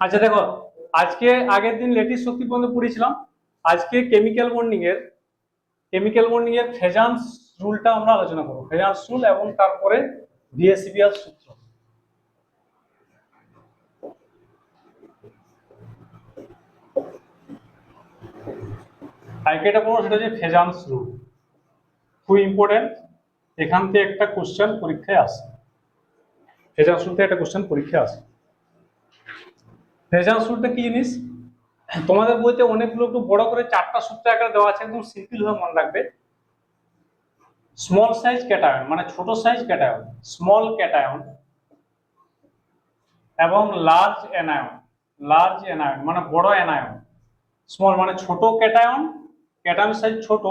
আচ্ছা দেখো, আজকে আগের দিন ল্যাটিস শক্তি পর্যন্ত পড়েছিলাম। আজকে কেমিক্যাল বন্ডিং এর ফেজান্স রুলটা আমরা আলোচনা করবো, ফেজান্স রুল এবং তারপরে বিএসিবিআর সূত্র। আজকেটা পড়বো, সেটা হচ্ছে ফেজান্স রুল, খুব ইম্পর্টেন্ট। এখান থেকে একটা কোশ্চেন পরীক্ষায় আসে, ফেজান্স রুল থেকে একটা কোশ্চেন পরীক্ষায় আসে। ফেজান্স রুলটা কি জিনিস? তোমাদের বইতে অনেকগুলো একটু বড় করে 4টা সূত্র আকারে দেওয়া আছে, একদম সিম্পল ভাবে মনে রাখবে। স্মল সাইজ ক্যাটায়ন মানে ছোট সাইজ ক্যাটায়ন, স্মল ক্যাটায়ন, এবং লার্জ অ্যানায়ন মানে বড় অ্যানায়ন। স্মল মানে ছোট ক্যাটায়ন, ক্যাটায়ন সাইজ ছোট,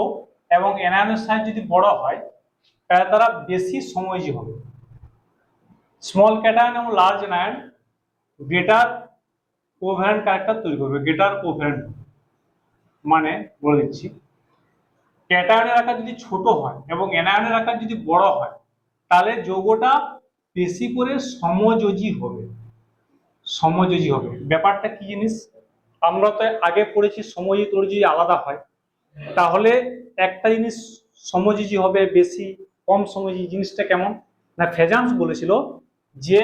এবং অ্যানায়নের সাইজ যদি বড় হয় তাহলে তারা বেশি সময়োজী হবে। স্মল ক্যাটায়ন এবং large anion greater covalent character তৈরি করবে। গ্রেটার কোভ্যালেন্ট মানে বলে দিচ্ছি, ক্যাটায়নের আকার যদি ছোট হয় এবং অ্যানায়নের আকার যদি বড় হয় তাহলে যৌগটা বেশি করে সমযোজী হবে। সমযোজী হবে ব্যাপারটা কি জিনিস? আমরা তো আগে পড়েছি সমযোজী তরিযোজী আলাদা হয়, তাহলে একটা জিনিস সমযোজী হবে বেশি, কম সমযোজী জিনিসটা কেমন না? ফেজান্স বলেছিল যে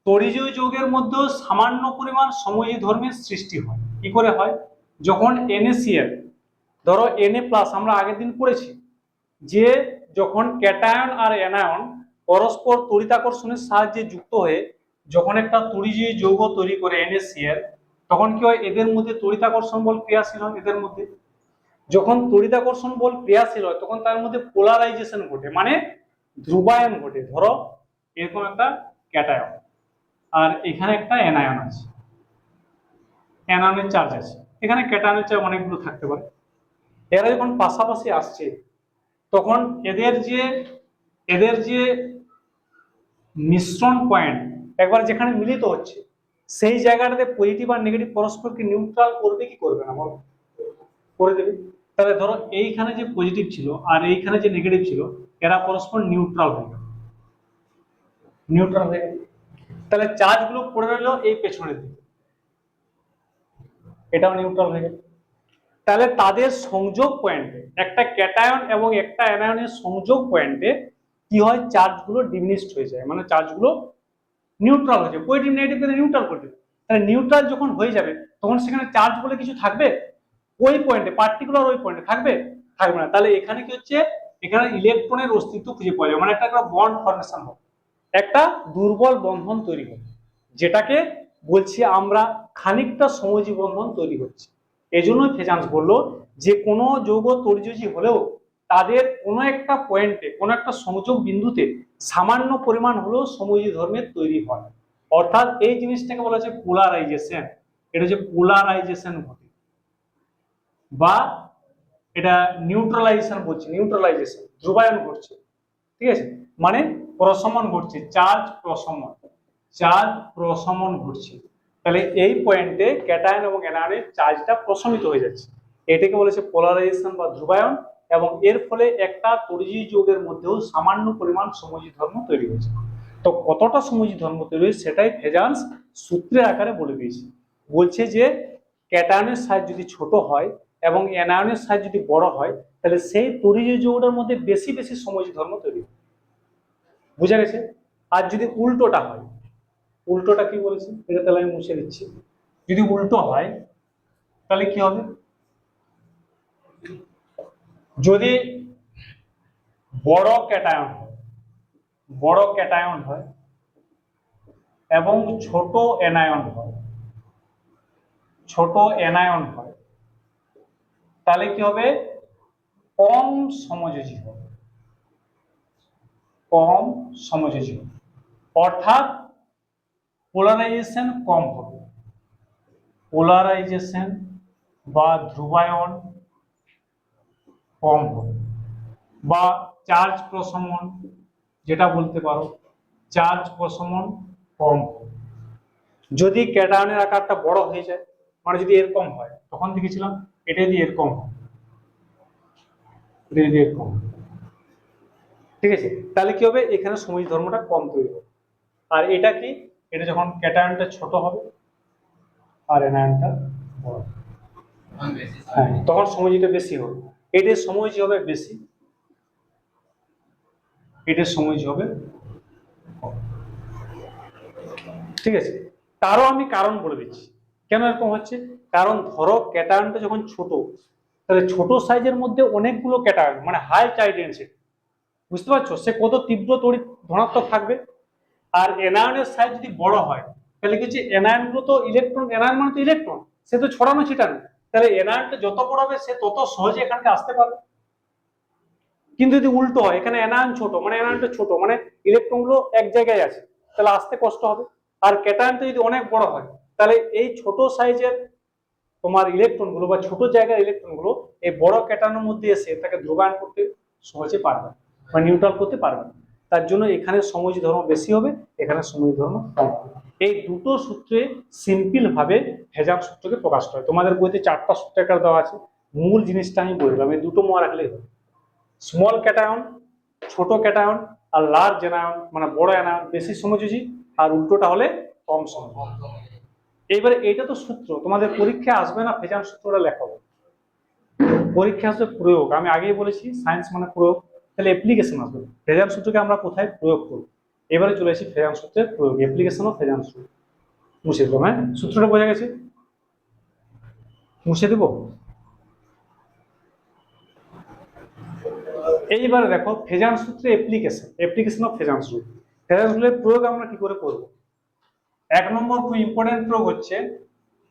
তরিজীয় যৌগের মধ্যে সামান্য পরিমাণ সমযোজী ধর্মের সৃষ্টি হয়। কি করে হয়? যখন NaCl, ধরো Na+, আমরা আগের দিন পড়েছি যে যখন ক্যাটায়ন আর অ্যানায়ন পরস্পর তড়িতাকর্ষণের সাহায্যে যুক্ত হয়ে যখন একটা তরিজীয় যৌগ তৈরি করে NaCl, তখন কি হয়? এদের মধ্যে তড়িতাকর্ষণ বল ক্রিয়াশীল হয়। এদের মধ্যে যখন তড়িতাকর্ষণ বল ক্রিয়াশীল হয় তখন তার মধ্যে পোলারাইজেশন ঘটে, মানে ধ্রুবায়ন ঘটে। ধরো এরকম একটা ক্যাটায়ন আর এখানে একটা অ্যানায়ন আছে, অ্যানায়নের চার্জ আছে, এখানে ক্যাটায়নের চার্জ অনেকগুলো থাকতে পারে। এরা যখন পাশাপাশি আসছে তখন এদের যে মিশ্রণ পয়েন্ট একবার যেখানে মিলিত হচ্ছে সেই জায়গাটাতে পজিটিভ আর নেগেটিভ পরস্পরকে নিউট্রাল করবে কি করবে না বলো? করে দেবে। তাহলে ধরো এইখানে যে পজিটিভ ছিল আর এইখানে যে নেগেটিভ ছিল এরা পরস্পর নিউট্রাল হয়ে গেল, তাহলে চার্জ গুলো পড়ে রইলো এই পেছনের দিকে, এটাও নিউট্রাল হয়ে গেল। তাহলে তাদের সংযোগ পয়েন্টে, একটা ক্যাটায়ন এবং একটা অ্যানায়নের সংযোগ পয়েন্টে কি হয়? চার্জগুলো ডিমিনিশড হয়ে যায়, মানে চার্জগুলো নিউট্রাল হয়ে যায়, পজিটিভ নেগেটিভকে নিউট্রাল করে দেবে। তাহলে নিউট্রাল যখন হয়ে যাবে তখন সেখানে চার্জ বলে কিছু থাকবে? ওই পয়েন্টে, পার্টিকুলার ওই পয়েন্টে থাকবে? থাকবে না। তাহলে এখানে কি হচ্ছে? এখানে ইলেকট্রনের অস্তিত্ব খুঁজে পাওয়া যায়, মানে একটা বন্ড ফর্মেশন হবে, একটা দুর্বল বন্ধন তৈরি হবে, যেটাকে বলছি আমরা খানিকটা সমযোজী বন্ধন তৈরি হচ্ছে। এই জন্যই ফেজান্স বললো যে কোনো যৌগ তরিযোজী হলেও তাদের কোনো একটা পয়েন্টে, কোনো একটা সংযোগ বিন্দুতে সামান্য পরিমাণ হলেও সমযোজী ধর্মের তৈরি হয়। অর্থাৎ এই জিনিসটাকে বলা হচ্ছে পোলারাইজেশন। এটা হচ্ছে পোলারাইজেশন ঘটে, বা এটা নিউট্রালাইজেশন বলছে, নিউট্রালাইজেশন ধ্রুবায়ন ঘটছে। ঠিক আছে, মানে প্রশমন ঘটছে, চার্জ প্রশমন ঘটছে। তাহলে এই পয়েন্টে ক্যাটায়ন এবং অ্যানায়নের চার্জটা প্রশমিত হয়ে যাচ্ছে, এটাকে বলেছে পোলারাইজেশন বা ধ্রুবায়ন। এবং এর ফলে একটা তরিজীয় যৌগের মধ্যেও সামান্য পরিমাণ সমযোজী ধর্ম তৈরি হয়েছে। তো কতটা সমযোজী ধর্ম তৈরি হয়েছে সেটাই ফেজান্স সূত্রের আকারে বলে দিয়েছে। বলছে যে ক্যাটায়নের সাইজ যদি ছোট হয় এবং অ্যানায়নের সাইজ যদি বড় হয় তাহলে সেই তরিজীয় যৌগটার মধ্যে বেশি বেশি সমযোজী ধর্ম তৈরি হয়। বুঝা গেছে? আর যদি উল্টোটা হয়, উল্টোটা কি বলেছি এটা তাহলে আমি মুছে দিচ্ছি। যদি উল্টো হয় তাহলে কি হবে? যদি বড় ক্যাটায়ন হয় এবং ছোট অ্যানায়ন হয় তাহলে কি হবে? কম সমযোজী হবে, অর্থাৎ পোলারাইজেশন কম হবে, পোলারাইজেশন বা ধ্রুবায়ন কম হবে, বা চার্জ প্রশমন যেটা বলতে পারো, চার্জ প্রশমন কম হবে। যদি ক্যাটায়নের আকারটা বড় হয়ে যায়, মানে যদি এরকম হয়, তখন দেখেছিলাম এটা যদি এরকম হয়, এটা যদি এরকম, ঠিক আছে, তাহলে কি হবে, এখানে সময় ধর্মটা কম তৈরি হবে। আর এটা কি, এটা যখন ক্যাটায়নটা ছোট হবে আর এনায়নটা বড় হবে, হ্যাঁ তখন সময়টা বেশি হবে। এটার সময় হবে বেশি, এটার সময় হবে কম। ঠিক আছে, তারও আমি কারণ বলে দিচ্ছি কেন এরকম হচ্ছে। কারণ ধরো ক্যাটায়নটা যখন ছোট, তাহলে ছোট সাইজের মধ্যে অনেকগুলো ক্যাটায়ন মানে হাই চার্জ ডেনসিটি, বুঝতে পারছো, সে কত তীব্র তড়িৎ ধনাত্মক থাকবে। আর এনায়নের সাইজ যদি বড় হয়, তাহলে কিছু এনায়ন গুলো তো ইলেকট্রন, এনায়ন মানে তো ইলেকট্রন, সে তো ছড়ানো ছিটানো, তাহলে এনায়নটা যত বড় হবে সে তত সহজে এখানকে আসতে পারবে। কিন্তু যদি উল্টো হয়, এখানে এনায়ন ছোট মানে এনায়নটা ছোট মানে ইলেকট্রন গুলো এক জায়গায় আছে, তাহলে আসতে কষ্ট হবে। আর ক্যাটায়নটা যদি অনেক বড় হয়, তাহলে এই ছোট সাইজের তোমার ইলেকট্রন গুলো বা ছোট জায়গার ইলেকট্রন গুলো এই বড় ক্যাটায়নের মধ্যে এসে তাকে ধ্রুবায়ন করতে সহজে পারবে বা নিউট্রাল করতে পারবে না। তার জন্য এখানে সমযোজী ধর্ম বেশি হবে, এখানে সমযোজী ধর্ম কম হবে। এই দুটো সূত্রে সিম্পল ভাবে হেজার সূত্রকে প্রকাশ করে। তোমাদের বইতে 4টা সূত্রাকার দেওয়া আছে, মূল জিনিসটা আমি বললাম, এই দুটো মনে রাখলেই হবে। স্মল ক্যাটায়ন, ছোট ক্যাটায়ন, আর লার্জ এনায়ন মানে বড় এনায়ন বেশি সমযোজী, আর উল্টোটা হলে কম সমযোজী। এইবারে এটা তো সূত্র, তোমাদের পরীক্ষায় আসবে না ফেজান সূত্রটা লেখাবো, পরীক্ষা আসবে প্রয়োগ। আমি আগেই বলেছি সায়েন্স মানে প্রয়োগ, তাহলে অ্যাপ্লিকেশন আসবে। ফেজান সূত্রকে আমরা কোথায় প্রয়োগ করব, এবারে চলে আসি ফেজান সূত্রের প্রয়োগ, অ্যাপ্লিকেশন ও ফেজান সূত্র। মুছে দেবো, হ্যাঁ সূত্রটা বোঝা গেছে, মুছে দেবো। এইবারে দেখো ফেজান সূত্রে অ্যাপ্লিকেশন, অ্যাপ্লিকেশন অফ ফেজান সূত্র। ফেজান সূত্রের প্রয়োগ আমরা কি করে করব। 1 নম্বর খুব ইম্পর্টেন্ট প্রয়োগ হচ্ছে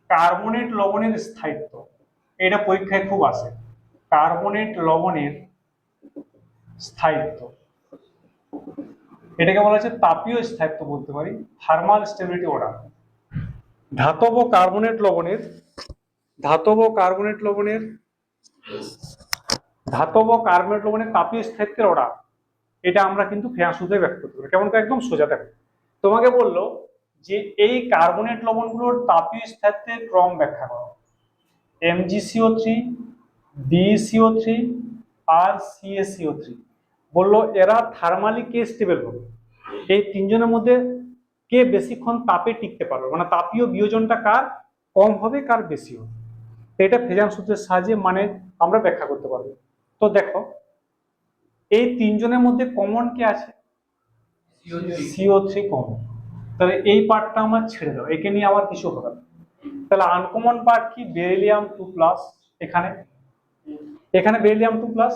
কার্বনেট লবণের স্থায়িত্ব। এটা পরীক্ষায় খুব আসে, কার্বনেট লবণের স্থায়িত্ব, এটাকে বলা হচ্ছে তাপীয় স্থায়িত্ব বলতে পারি, থার্মাল স্টেবিলিটি অর্ডার। ধাতব কার্বনেট লবণের, ধাতব কার্বনেট লবণের, ধাতব কার্বনেট লবণের তাপীয় স্থায়িত্বের অর্ডার, এটা আমরা কিন্তু ফেজান সূত্রে ব্যক্ত করতে পারি। কেমন করে, একদম সোজা। দেখো তোমাকে বললো যে এই কার্বনেট লবণগুলোর তাপীয় স্থায়িত্বের ক্রম ব্যাখ্যা করো, MgCO3, BeCO3 আর CaCO3। বললো এরা থার্মালি কে স্টেবল হবে, এই তিনজনের মধ্যে কে বেশিক্ষণ তাপে টিকতে পারবে, মানে তাপীয় বিয়োজনটা কার কম হবে কার বেশি হবে, এটা ফেজান সূত্রের সাহায্যে মানে আমরা ব্যাখ্যা করতে পারবো। তো দেখো এই তিনজনের মধ্যে কমন কে আছে, CO3 কমন, তাহলে এই পার্টটা আমার ছেড়ে দাও, একে নিয়ে আমার কিছু হবে না। তাহলে আনকমন পার্ট কি, বেরিলিয়াম 2+, এখানে, এখানে বেরিলিয়াম 2+,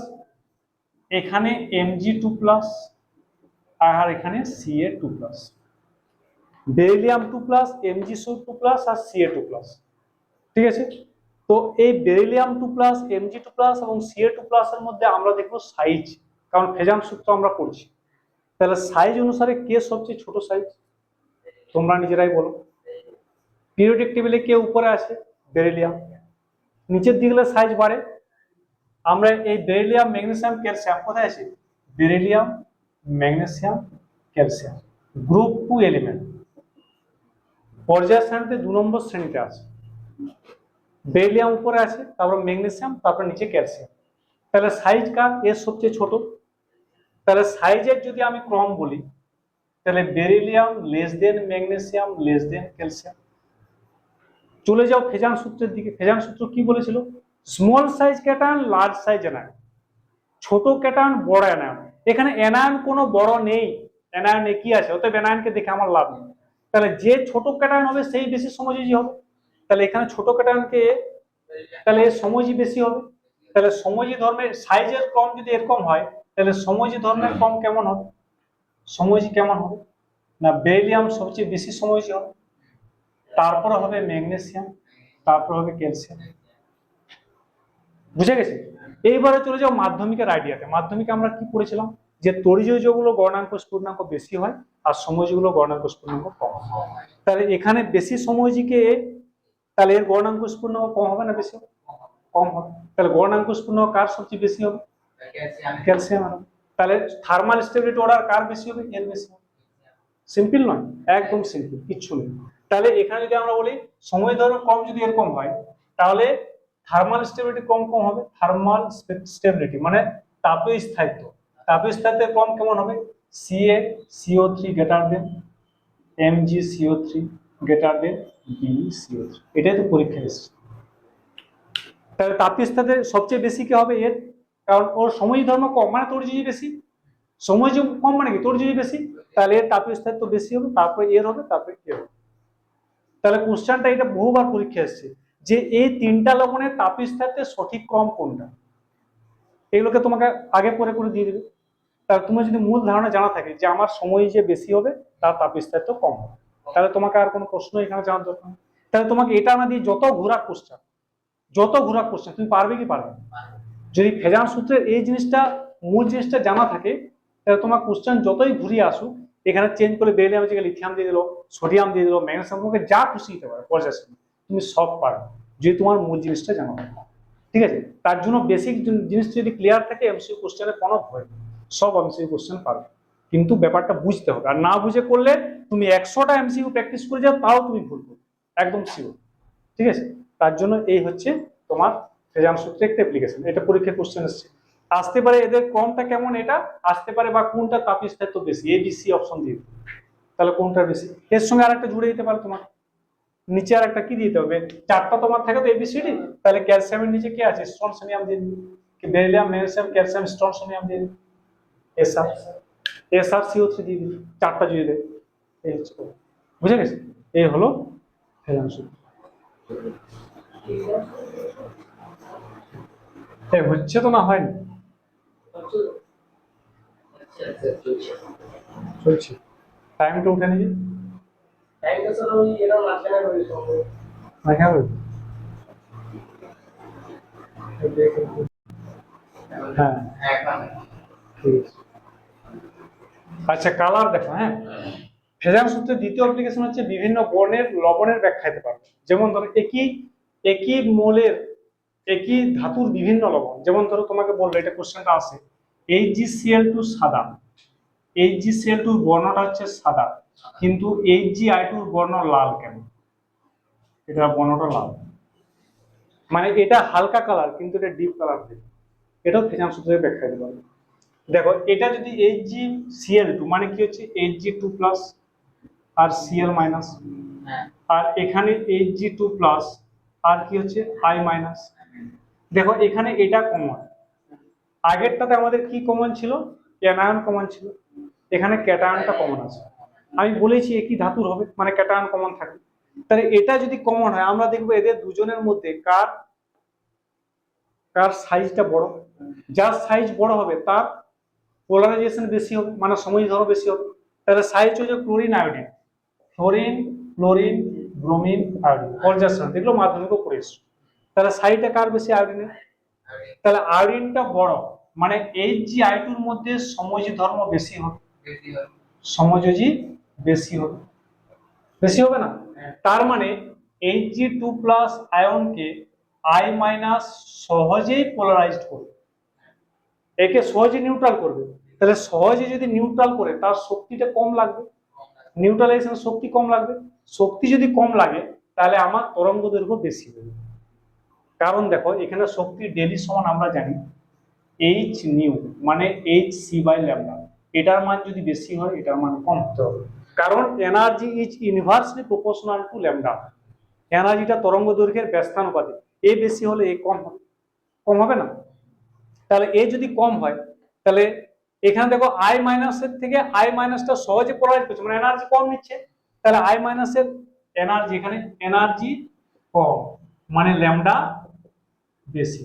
এখানে Mg2+, আর এখানে Ca2+, বেরিলিয়াম 2+, Mg2+, আর Ca2+। ঠিক আছে, তো এই বেরিলিয়াম 2+, Mg2+ এবং Ca2+ এর মধ্যে আমরা দেখবো সাইজ, কারণ ফেজান সূত্র আমরা পড়ছি, তাহলে সাইজ অনুসারে কে সবচেয়ে ছোট সাইজ, তোমরা নিজেরাই বলো। পিরিয়ডিক টেবিলে কে উপরে আছে, বেরিলিয়াম, নিচের দিকে গেলে সাইজ বাড়ে। আমরা এই বেরিলিয়াম ম্যাগনেসিয়াম ক্যালসিয়াম কোথায় আছে, beryllium magnesium calcium group 2 element, পর্যায় সারণীতে 2 নম্বর শ্রেণীতে আছে। বেরিলিয়াম উপরে আছে, তারপর ম্যাগনেসিয়াম, তারপর নিচে ক্যালসিয়াম। তাহলে সাইজ কার, এর সবচেয়ে ছোট। তাহলে সাইজের যদি আমি ক্রম বলি, তাহলে beryllium less than magnesium less than calcium. চলে যাও ফেজান সূত্রের দিকে, ফেজান সূত্র কি বলেছিল, small size cation large size anion, ছোট ক্যাটায়ন বড় এনায়ন। এখানে এনায়ন কোনো বড় নেই, এনায়ন একই আছে, অতএব এনায়নকে দেখে আমার লাভ নেই। তাহলে যে ছোট ক্যাটায়ন হবে সেই বেশি সমযোজী হবে, তাহলে এখানে ছোট ক্যাটায়নকে, তাহলে এর সমযোজী বেশি হবে। তাহলে সমযোজী ধর্মের সাইজের ক্রম যদি এরকম হয়, তাহলে সমযোজী ধর্মের ক্রম কেমন হবে, সমযোজী কেমন হবে না, বেরিলিয়াম সবচেয়ে বেশি সমযোজী হবে, তারপরে হবে ম্যাগনেসিয়াম, তারপর হবে ক্যালসিয়াম। বুঝে গেছে। এইবারে চলে যাও মাধ্যমিকের আইডিয়াতে। মাধ্যমিকে আমরা কি পড়েছিলাম, যে তড়িৎগুলো গণনাঙ্ক স্ফুটনাঙ্ক বেশি হয় আর সমযোজীগুলো গণনাঙ্ক স্ফুটনাঙ্ক কম হয়। তাহলে এখানে বেশি সমযোজীকে, তাহলে এর গণনাঙ্ক স্ফুটনাঙ্ক কম হবে না বেশি হবে, কম হবে। তাহলে গণনাঙ্ক স্ফুটনাঙ্ক কার সবচেয়ে বেশি হবে, ক্যালসিয়াম হবে। তাহলে থার্মাল স্টেবিলিটি অর্ডার কার বেশি হবে, এর বেশি হবে। সিম্পল নয়, একদম সিম্পল, কিচ্ছু নেই। তাহলে এখানে যদি আমরা বলি সময় ধর্ম কম যদি এরকম হয়, তাহলে থার্মাল স্টেবিলিটি কম কম হবে, থার্মাল স্টেবিলিটি মানে তাপীয় স্থায়িত্ব, তাপস্থায়িত্বের ক্রম কেমন হবে? CaCO3 greater than MgCO3 greater than BeCO3। এটাই তো পরীক্ষা এসেছে। তাহলে তাপস্থায়িত্বের সবচেয়ে বেশি কি হবে এর? কারণ ওর সময় ধর্ম কম মানে তোর যদি বেশি, সময় যে কম মানে কি তোর যদি বেশি, তাহলে এর তাপস্থায়িত্ব বেশি হবে, তারপরে এর হবে, তারপরে এর হবে। তাহলে কোশ্চেনটা এটা বহুবার পরীক্ষা এসেছে যে এই তিনটা লবণের তাপস্থায়িত্বের সঠিক ক্রম কোনটা, এগুলোকে তোমাকে আগে পরে করে দিয়ে দেবে। তাহলে তোমার যদি মূল ধারণা জানা থাকে যে আমার সময় যে বেশি হবে তার তাপস্থায়িত্ব কম হবে, তাহলে তোমাকে আর কোনো প্রশ্ন এখানে জানার দরকার নেই। তাহলে তোমাকে এটা না দিয়ে যত ঘোরা কোশ্চেন তুমি পারবে কি পারবে না? যদি ফেজান সূত্রের এই জিনিসটা মূল জিনিসটা জানা থাকে, তাহলে তোমার কোশ্চেন যতই ঘুরিয়ে আসুক, এখানে চেঞ্জ করে বেরিলিয়াম জায়গায় লিথিয়াম দিয়ে দিল, সোডিয়াম দিয়ে দিল, ম্যাগনেসিয়াম, তোমাকে যা খুশি দিতে পারে পর্যায়ে তুমি সব পারবে যদি তোমার মূল জিনিসটা জানা থাকে। ঠিক আছে, তার জন্য বেসিক জিনিস যদি ক্লিয়ার থাকে এমসিকিউ কোশ্চেনের কোনো ভয় নেই, সব এমসিকিউ কোশ্চেন পারবে। কিন্তু ব্যাপারটা বুঝতে হবে, আর না বুঝে করলে তুমি 100টা এমসিকিউ প্র্যাকটিস করে যাও তাও তুমি ভুল করবে, একদম শিওর। ঠিক আছে, তার জন্য এই হচ্ছে তোমার ফেজান সূত্রের একটা অ্যাপ্লিকেশন। এটা পরীক্ষার কোশ্চেন এসেছে। আসতে পারে এদের ক্রমটা কেমন এটা আসতে পারে, বা কোনটা তাপস্থায়িত্ব বেশি, ABC অপশন দিয়ে দিবে। তাহলে কোনটা বেশি, এর সঙ্গে আরেকটা জুড়ে দিতে পারো তোমার, নিচে আর একটা কি দিতে হবে, চারটা তোমার থাকে তো ABCD, তাহলে ক্যালসিয়ামের নিচে কি আছে, স্ট্রনসিয়াম দিয়ে দিবে, বেরিলিয়াম, ম্যাগনেসিয়াম, ক্যালসিয়াম, স্ট্রনসিয়াম দিয়ে দিবে, SrCO3 দিয়ে দিবে, চারটা জুড়ে দেবে। এই হচ্ছে, বুঝে গেছে? এই হলো ফেজান সূত্র। হচ্ছে তো না হয়নি, চলছে, টাইমটা উঠে নিয়ে হ্যাঁ ঠিক আছে। আচ্ছা কালার দেখো, হ্যাঁ ফেজান সূত্রের দ্বিতীয় অ্যাপ্লিকেশন হচ্ছে বিভিন্ন বর্ণের লবণের ব্যাখ্যা দিতে পারবে। যেমন ধরো একই মোলের একই ধাতুর বিভিন্ন লবণ, যেমন ধরো তোমাকে বললো এটা কোশ্চেনটা আসে HgCl2 সাদা, HgCl2 বর্ণটা হচ্ছে সাদা, কিন্তু HgI2 বর্ণ লাল কেন? এটা বর্ণটা লাল মানে এটা হালকা কালার কিন্তু এটা ডিপ কালার থাকে, এটাও ফেজান সূত্রের ব্যাখ্যা দিতে পারবে। দেখো এটা যদি HgCl2 মানে কি হচ্ছে Hg2 প্লাস আর Cl মাইনাস, আর এখানে Hg2 প্লাস আর কি হচ্ছে I মাইনাস। দেখো এখানে এটা কমন, আগেরটাতে আমাদের কি কমন ছিল, অ্যানায়ন কমন ছিল, এখানে ক্যাটায়নটা কমন আছে। আমি বলেছি একই ধাতুর হবে মানে ক্যাটায়ন কমন থাকবে। তাহলে এটা যদি কমন হয় আমরা দেখবো এদের দুজনের মধ্যে কার কার সাইজটা বড়, যার সাইজ বড় হবে তার পোলারাইজেশন বেশি হবে মানে সময় ধরো বেশি হবে। তাহলে সাইজ হচ্ছে chlorine iodine, fluorine chlorine bromine iodine, পর্যায়ক্রম দেখলো মাধ্যমিকও পড়ে এসছো। তাহলে সাইজটা কার বেশি, আয়োডিনের। তাহলে আয়োডিনটা বড় মানে HgI2 মধ্যে সমযোজী ধর্ম বেশি হবে, সমযোজী বেশি হবে, বেশি হবে না? তার মানে Hg2 প্লাস আয়নকে I মাইনাস সহজেই পোলারাইজড করবে, একে সহজে নিউট্রাল করবে। তাহলে সহজে যদি নিউট্রাল করে তার শক্তিটা কম লাগবে, নিউট্রালাইজেশন শক্তি কম লাগবে, শক্তি যদি কম লাগে তাহলে আমার তরঙ্গ দৈর্ঘ্য বেশি হবে। কারণ দেখো এখানে শক্তি ডেলি সমান আমরা জানি H নিউ মানে Hc বাই ল্যামডা, এটার মান যদি বেশি হয় এটার মান কম হতে হবে, কারণ energy is inversely proportional to lambda, এনার্জিটা তরঙ্গ দৈর্ঘ্যের ব্যস্তানুপাতিক, এ বেশি হলে এ কম হবে, কম হবে না? তাহলে এ যদি কম হয় তাহলে এখানে দেখো I মাইনাসের থেকে I মাইনাসটা সহজে পোলারাইজ করছে মানে এনার্জি কম নিচ্ছে, তাহলে I মাইনাসের এনার্জি এখানে এনার্জি কম মানে ল্যামডা বেশি,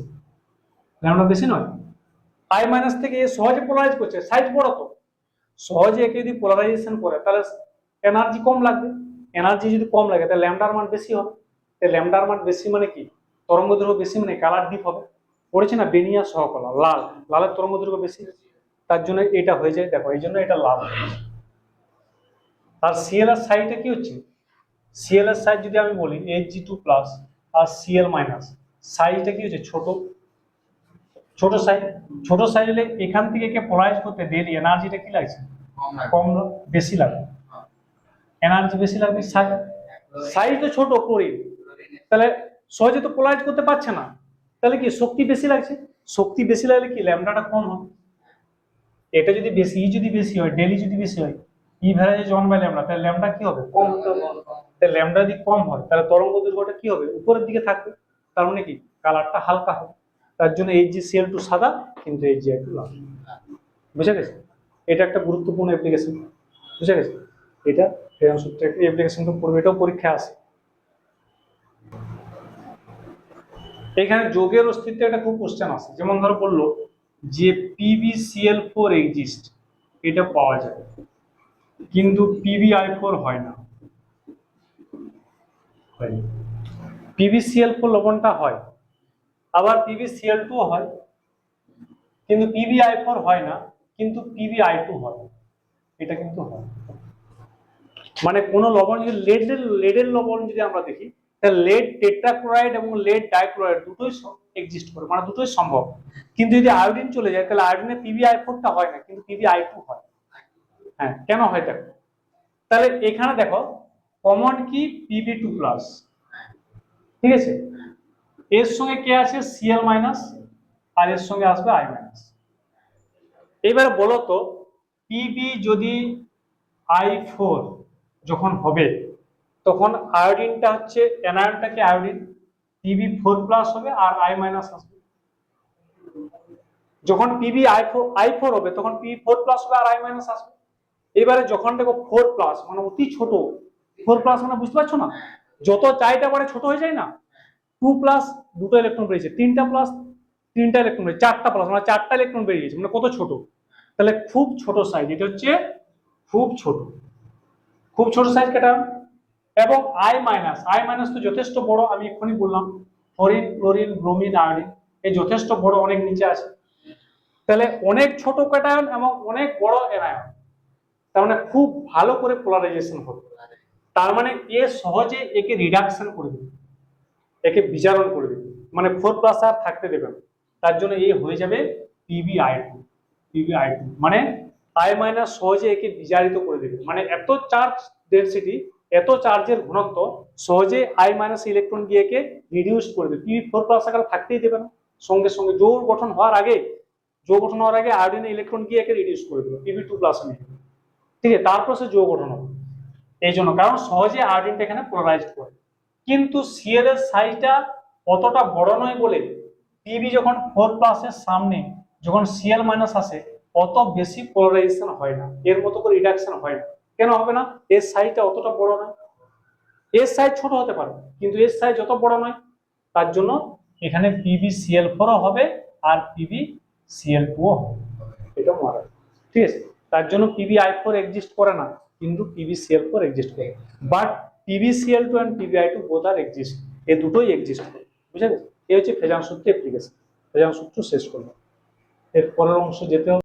ল্যামডা বেশি নয়, I মাইনাস থেকে এ সহজে পোলারাইজ করছে, সাইজ বড় তো সহজে একে যদি পোলারাইজেশন করে তাহলে এনার্জি কম লাগবে, এনার্জি যদি কম লাগে তাহলে ল্যামডার মান বেশি হবে, তাহলে ল্যামডার মান বেশি মানে কি তরঙ্গ দৈর্ঘ্য বেশি মানে কালার ডিপ হবে, পড়েছে না বেনিয়া সহকলা লাল, লালের তরঙ্গ দৈর্ঘ্য বেশি, তার জন্য এটা হয়ে যায়, দেখো এই জন্য এটা লাল। আর Cl এর সাইডটা কি হচ্ছে, Cl এর সাইজ যদি আমি বলি Hg2 প্লাস আর Cl মাইনাস, সাইজটা কি হচ্ছে ছোট, ছোট সাইজ, ছোট সাইজ হলে এখান থেকে কে পোলারাইজ করতে দেরি এনার্জিটা কি লাগছে কম, বেশি লাগবে, এনার্জি বেশি লাগবে, সাইজ তো ছোট ক্লোরিন, তাহলে সহজে তো পোলারাইজ করতে পারছে না, তাহলে কি শক্তি বেশি লাগছে, শক্তি বেশি লাগলে কি ল্যামডাটা কম হবে, এটা যদি বেশি, ই যদি বেশি হয়, ডেলি যদি বেশি হয়, ই ভ্যারাইজ 1/λ, তাহলে ল্যামডা কি হবে? কম হতে হবে। তাহলে ল্যামডা যদি কম হয় তাহলে তরঙ্গ দৈর্ঘ্যটা কি হবে? উপরের দিকে থাকবে। তার মানে কি কালারটা হালকা হবে। তার জন্য HgCl2 সাদা, কিন্তু HgI2 লাল। বুঝা গেছে? এটা একটা গুরুত্বপূর্ণ অ্যাপ্লিকেশন। বুঝা গেছে? এটা ফেরান সূত্রের অ্যাপ্লিকেশন তো পড়বে, এটাও পরীক্ষা আসে। এখানে যোগের অস্তিত্বে একটা খুব কোশ্চেন আছে, যেমন ধরো বললো যে PbCl4 এক্সিস্ট, এটা পাওয়া যায়, কিন্তু PbI4 হয় না। PbCl4 লবণটা হয়, আবার PbCl2 হয়, কিন্তু PbI4 হয় না, কিন্তু PbI2 হয়। এটা কিন্তু হয়। মানে কোন লবণ যদি লেডের লবণ যদি আমরা দেখি, তাহলে লেড টেট্রাক্লোরাইড এবং লেড ডাইক্লোরাইড দুটোই এক্সিস্ট করে, মানে দুটোই সম্ভব। কিন্তু যদি আয়োডিন চলে যায় তাহলে আয়োডিনে PbI4টা হয় না, কিন্তু PbI2 হয়। হ্যাঁ, কেন হয় দেখো। তাহলে এখানে দেখো কমন কি Pb2+, ঠিক আছে, এর সঙ্গে কে আছে? Cl-, আর এর সঙ্গে আসবে I-। এবার বলো তো Pb যদি I4 যখন হবে, তখন আয়োডিনটা হচ্ছে অ্যানায়নটাকে আয়োডিন, Pb4+ হবে আর I- আসবে। যখন PbI4 হবে তখন Pb4+ হবে আর I- আসবে। এবারে যখন দেখো 4+ মানে অতি ছোট, 4+ মানে বুঝতে পারছো না, যত চাইটা বাড়ে ছোট হয়ে যায় না। 2+ দুটো ইলেকট্রন বেরিয়েছে, 3টা+ তিনটা ইলেকট্রন বেরিয়েছে, 4টা+ মানে 4টা ইলেকট্রন বেরিয়েছে, মানে কত ছোট। তাহলে খুব ছোট সাইজ, এটা হচ্ছে খুব ছোট, খুব ছোট সাইজ ক্যাটায়ন। এবং I- তো যথেষ্ট বড়, আমি এক্ষুনি বললাম ফ্লোরিন, ক্লোরিন, ব্রোমিন, আয়োডিন এই যথেষ্ট বড়, অনেক নিচে আছে। তাহলে অনেক ছোট ক্যাটায়ন এবং অনেক বড় অ্যানায়ন, তার মানে খুব ভালো করে পোলারাইজেশন হবে। তার মানে এ সহজে একে রিডাকশন করে দেবে, একে বিজারণ করে দেবে, মানে 4+ আর থাকতে দেবে না। তার জন্য এ হয়ে যাবে PbI2 মানে I- সহজে একে বিজারিত করে দেবে, মানে এত চার্জ ডেনসিটি, এত চার্জের ঘনত্ব, সহজে I- ইলেকট্রন গিয়ে একে রিডিউস করে দেবে। Pb4+ আকার থাকতেই দেবে না, সঙ্গে সঙ্গে যৌগ গঠন হওয়ার আগে, আয়োডিনে ইলেকট্রন গিয়ে একে রিডিউস করে দেবে Pb2+ নিয়ে। ঠিক আছে, তারপর সে যৌগ গঠন হবে। এই জন্য, কারণ সহজে আয়োডিনটা এখানে পোলারাইজড করে। কিন্তু Cl এর সাইজটা অতটা বড় নয় বলে Pb যখন 4+ এর সামনে যখন Cl- আসে, অত বেশি পোলারাইজেশন হয় না, এর মতো করে রিডাকশন হয় না। কেন হবে না? এর সাইজটা অতটা বড় নয়। এর সাইজ ছোট হতে পারে, কিন্তু এর সাইজ যত বড় নয়। তার জন্য এখানে PbCl4 হবে আর PbCl2 হবে, এটা মনে রাখবে। ঠিক আছে, তার জন্য PbI4 এক্সিস্ট করে না, কিন্তু PbCl4 এক্সিস্ট করে। But PbCl2 and PbI2 both are exist, এই দুটোই এক্সিস্ট করে। বুঝে গেছে? এই হচ্ছে ফেজান সূত্রের অ্যাপ্লিকেশন। ফেজান সূত্র শেষ করলাম, এর পরের অংশ যেতে হবে।